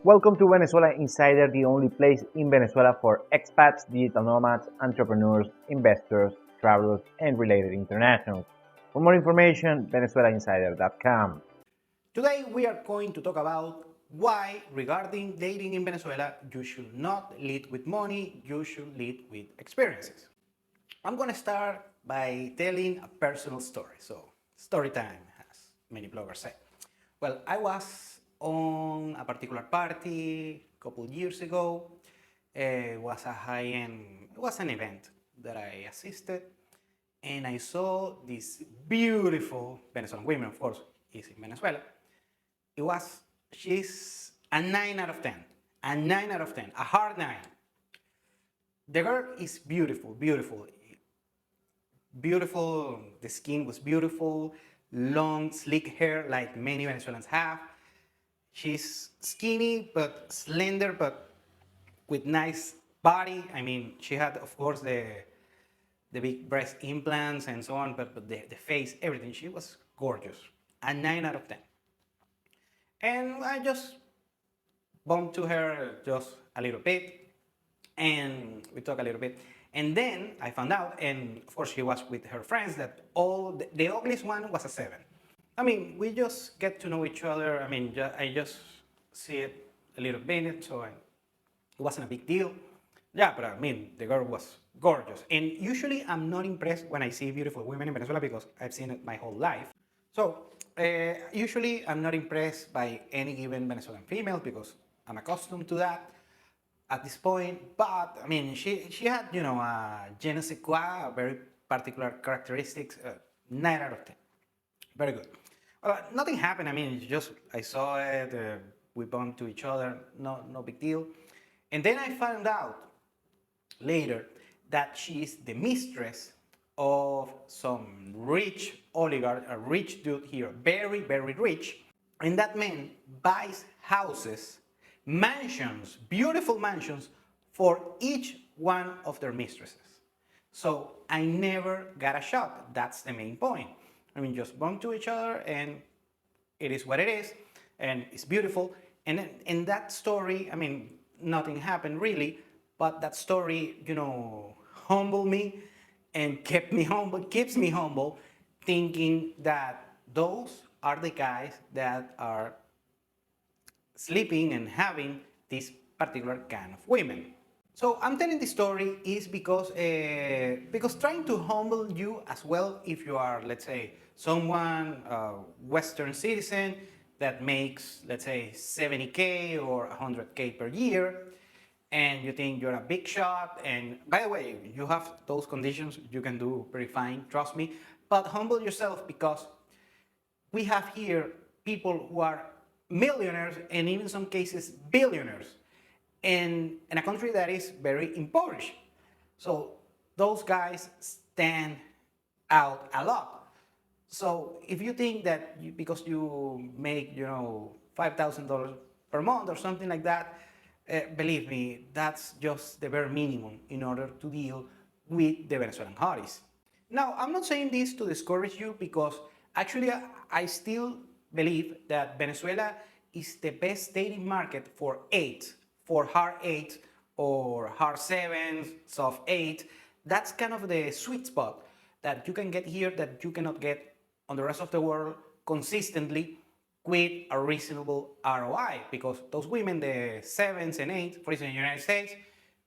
Welcome to Venezuela Insider, the only place in Venezuela for expats, digital nomads, entrepreneurs, investors, travelers, and related internationals. For more information, venezuelainsider.com. Today we are going to talk about why, regarding dating in Venezuela, you should not lead with money, you should lead with experiences. I'm going to start by telling a personal story. So, story time, as many bloggers say. Well, I was on a particular party a couple years ago. It was a high-end, it was an event that I assisted, and I saw this beautiful Venezuelan women, of course, is in Venezuela. She's a 9 out of 10, a 9 out of 10, a hard 9. The girl is beautiful, beautiful, beautiful. The skin was beautiful, long, sleek hair like many Venezuelans have. She's skinny but slender, but with nice body. I mean, she had, of course, the big breast implants and so on, but the face, everything. She was gorgeous. A 9 out of 10. And I just bumped to her just a little bit, and we talked a little bit. And then I found out, and of course she was with her friends, that the ugliest one was a 7. I mean, we just get to know each other. I mean, I just see it a little bit, so it wasn't a big deal. Yeah, but I mean, the girl was gorgeous. And usually I'm not impressed when I see beautiful women in Venezuela because I've seen it my whole life. So usually I'm not impressed by any given Venezuelan female because I'm accustomed to that at this point. But I mean, she had, a je ne sais quoi, a very particular characteristics, 9 out of 10. Very good. Well, nothing happened. I mean, I saw it, we bumped to each other, no big deal. And then I found out later that she is the mistress of some rich oligarch, a rich dude here, very, very rich. And that man buys houses, mansions, beautiful mansions for each one of their mistresses. So I never got a shot. That's the main point. I mean, just bump to each other and it is what it is, and it's beautiful. And in that story, I mean, nothing happened really, but that story, humbled me and kept me humble, keeps me humble, thinking that those are the guys that are sleeping and having this particular kind of women. So I'm telling this story is because trying to humble you as well, if you are, let's say, someone, Western citizen that makes, let's say, 70K or 100K per year, and you think you're a big shot, and by the way, you have those conditions, you can do pretty fine, trust me, but humble yourself because we have here people who are millionaires and even in some cases billionaires in a country that is very impoverished. So those guys stand out a lot. So if you think that because you make, $5,000 per month or something like that, believe me, that's just the bare minimum in order to deal with the Venezuelan hotties. Now, I'm not saying this to discourage you because actually I still believe that Venezuela is the best dating market for 8, for hard 8 or hard 7, soft 8. That's kind of the sweet spot that you can get here that you cannot get on the rest of the world consistently with a reasonable ROI, because those women, the 7s and 8s, for instance, in the United States,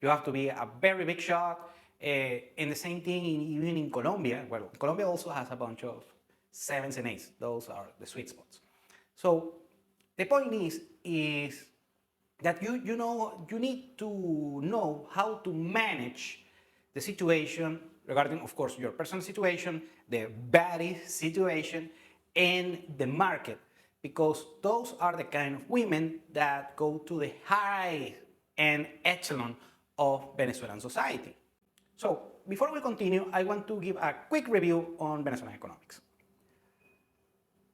you have to be a very big shot. And the same thing even in Colombia. Well, Colombia also has a bunch of 7s and 8s. Those are the sweet spots. So the point is that you need to know how to manage the situation regarding, of course, your personal situation, the body situation, and the market, because those are the kind of women that go to the high end echelon of Venezuelan society. So before we continue, I want to give a quick review on Venezuelan economics.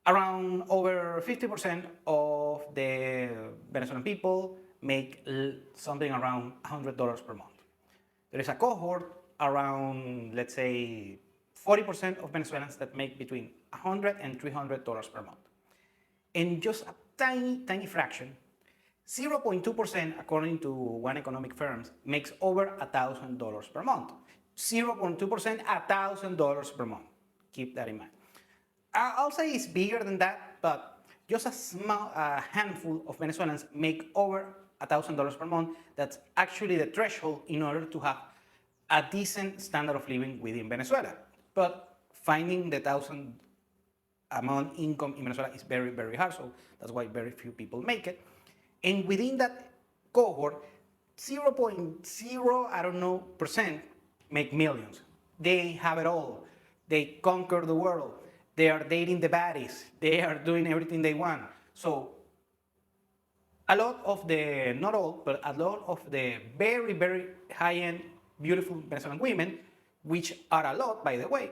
Around over 50% of the Venezuelan people make something around $100 per month. There is a cohort around, let's say, 40% of Venezuelans that make between $100 and $300 per month. And just a tiny, tiny fraction 0.2%, according to one economic firm, makes over $1,000 per month. 0.2%, $1,000 per month. Keep that in mind. I'll say it's bigger than that, but just a handful of Venezuelans make over $1,000 per month. That's actually the threshold in order to have a decent standard of living within Venezuela. But finding the thousand amount income in Venezuela is very, very hard. So that's why very few people make it. And within that cohort, 0.0, I don't know, percent make millions. They have it all. They conquer the world. They are dating the baddies. They are doing everything they want. So a lot of the, not all, but a lot of the very, very high-end, beautiful Venezuelan women, which are a lot, by the way,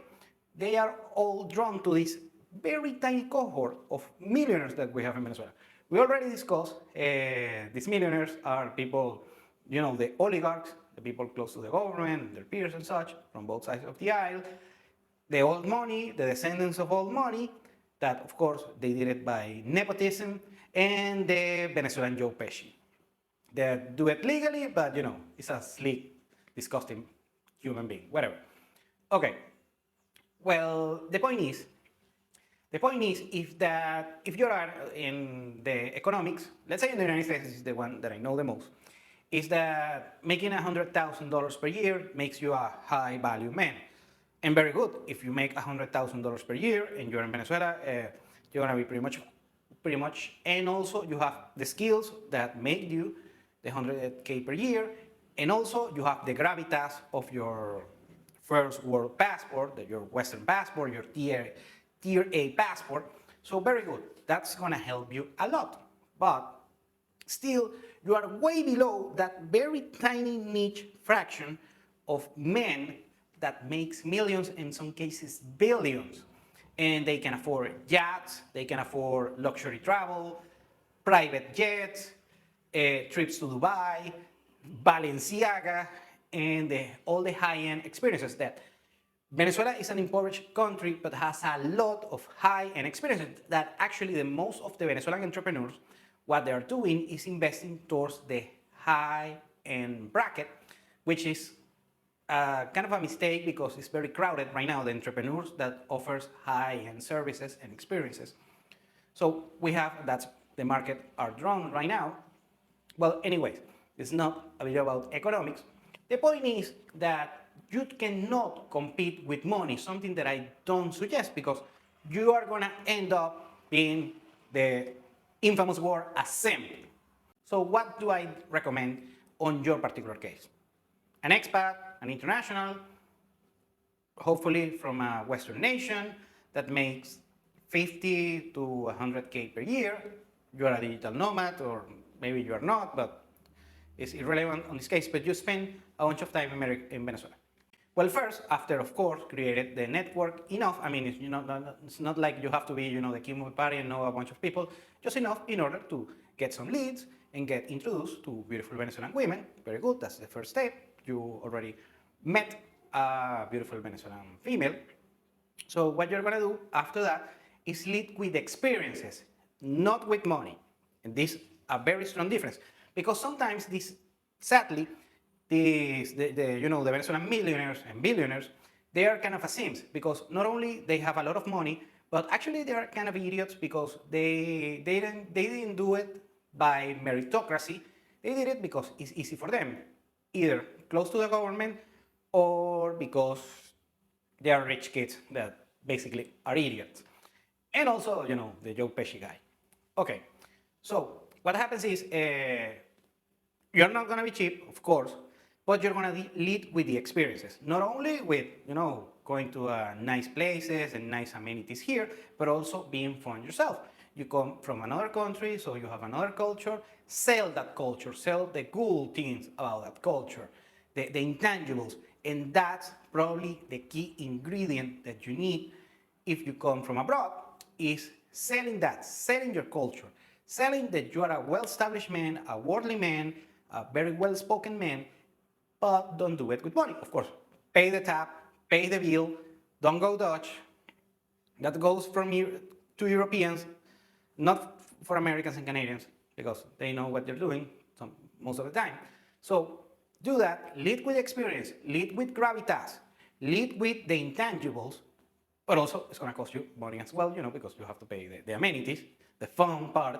they are all drawn to this very tiny cohort of millionaires that we have in Venezuela. We already discussed these millionaires are people, the oligarchs, the people close to the government, their peers and such, from both sides of the aisle, the old money, the descendants of old money, that of course they did it by nepotism, and the Venezuelan Joe Pesci. They do it legally, but it's a sleek, disgusting human being, whatever. Okay, well, the point is, if you are in the economics, let's say in the United States, is the one that I know the most, is that making $100,000 per year makes you a high value man. And very good. If you make $100,000 per year and you're in Venezuela, you're gonna be pretty much, and also you have the skills that make you the 100K per year, and also you have the gravitas of your first world passport, your Western passport, your tier A passport. So very good. That's gonna help you a lot. But still, you are way below that very tiny niche fraction of men that makes millions, in some cases billions. And they can afford yachts, they can afford luxury travel, private jets, trips to Dubai, Balenciaga, and all the high-end experiences that Venezuela is an impoverished country, but has a lot of high-end experiences that actually the most of the Venezuelan entrepreneurs, what they are doing is investing towards the high-end bracket, which is kind of a mistake because it's very crowded right now, the entrepreneurs that offers high-end services and experiences. So that's the market are drawn right now. Well, anyways, it's not a video about economics. The point is that you cannot compete with money, something that I don't suggest because you are gonna end up being the infamous word a simp. So what do I recommend on your particular case? An expat, an international, hopefully from a Western nation that makes 50 to 100K per year. You are a digital nomad, or maybe you are not, but it's irrelevant on this case, but you spend a bunch of time in Venezuela. Well, first, after, of course, created the network enough, I mean, it's not like you have to be, the king of the party and know a bunch of people, just enough in order to get some leads and get introduced to beautiful Venezuelan women. Very good, that's the first step. You already met a beautiful Venezuelan female. So what you're gonna do after that is lead with experiences, not with money. And this is a very strong difference because sometimes sadly, the Venezuelan millionaires and billionaires, they are kind of a simps because not only they have a lot of money, but actually they are kind of idiots because they didn't do it by meritocracy. They did it because it's easy for them, either close to the government or because they are rich kids that basically are idiots. And also, the Joe Pesci guy. Okay, so what happens is you're not gonna be cheap, of course, but you're gonna lead with the experiences. Not only with, going to nice places and nice amenities here, but also being fun yourself. You come from another country, so you have another culture. Sell that culture, sell the cool things about that culture, the intangibles. And that's probably the key ingredient that you need if you come from abroad, is selling your culture, selling that you are a well-established man, a worldly man, a very well-spoken man, but don't do it with money. Of course, pay the tab, pay the bill, don't go Dutch. That goes from here to Europeans, not for Americans and Canadians. because they know what they're doing most of the time. So do that, lead with experience, lead with gravitas, lead with the intangibles, but also it's gonna cost you money as well, because you have to pay the amenities, the fun part,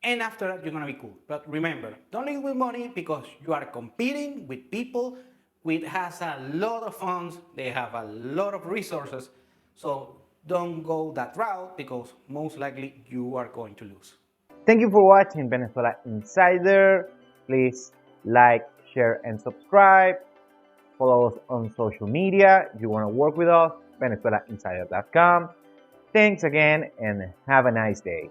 and after that you're gonna be cool. But remember, don't lead with money because you are competing with people which has a lot of funds, they have a lot of resources, so don't go that route because most likely you are going to lose. Thank you for watching Venezuela Insider. Please like, share, and subscribe. Follow us on social media. If you want to work with us, VenezuelaInsider.com. Thanks again and have a nice day.